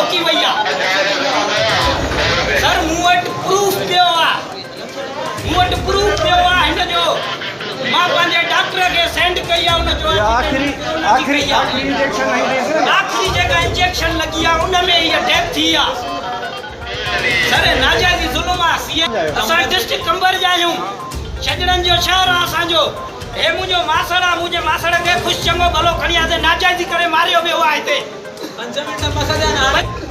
रोकी भैया sir मूवट proof पियो आ हिन जो मां पंहिंजे डॉक्टर के सेंड कई आ उन जो आखिरी इंजेक्शन आखिरी जेका इंजेक्शन लगी आ उन में ये डेथ थी आ सर नाजायज़ी जुल्म आ सीएम असां डिस्ट्रिक्ट कंबर जा आहियूं छजड़न जो शहर आ असांजो हे मुंहिंजो मुंहिंजे मासड़ खे ख़ुशि चङो भलो खणी आते नाजायज़ी करे मारियो वियो आहे हिते 5 मिंट मसा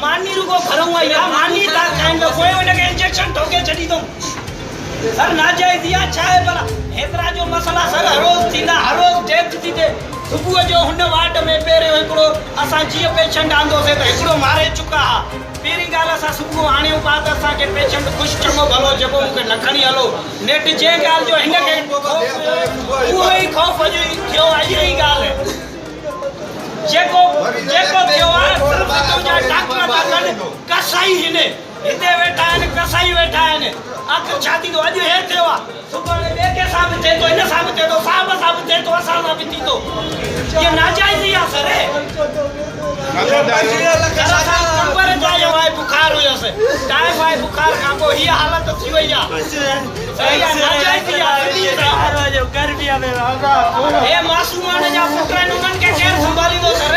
मानी रुगो घरों आई आ मानी ता खाइंदो कोई उनके इंजेक्शन ठोके छडी दो सर नाजायज़ी आ छा है भला हेतरा जो मसला सर हर रोज डेथ थी थे सुबह जो हुन वार्ड में पेरे हिकड़ो असां जी पेशेंट आंदो से त हिकड़ो मारे चुका पेरी गाल असां सुबह आणे बाद असां के पेशेंट ख़ुशि चङो भलो जेको मूंखे न खणी हलो नेट जे गाल जो हिन के उहो ही खौफ जो थियो आहे यही गाल है जेको थियो आहे सिर्फ तुंहिंजा डॉक्टर था कनि कसाई हिते वेठा आहिनि कसाई वेठा आहिनि आख़िर छा थींदो अॼु हे थियो आहे सुभाणे ॿिए के सां बि थिए थो हिन सां बि थिए थो साहिब सां बि थिए थो असां सां बि थींदो इहा नाजाइज़ी आहे सर कंबर जायो आहे बुखार हुयसि टाइफाइड बुखार खां पोइ हीअ हालत थी वई आहे सही आहे नाजाइज़ी आहे हे मासूमान जा पुट आहिनि उन्हनि खे केरु संभालींदो सर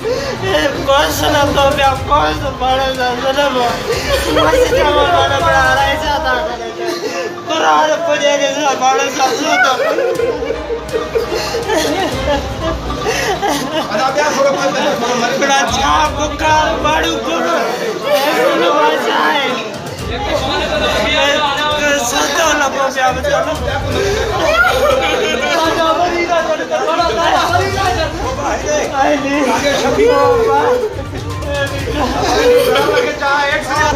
कौन तो मैं कौन सा बड़ा ज़रा मस्त चावल वाला बड़ा राइस आता है कुरान पढ़े के साथ बड़ा सासू तो बड़ा चाप बुखार बाड़ू गुरु ऐसे वाचा है सत्ता ना पाया बचाना आई नहीं एक साथ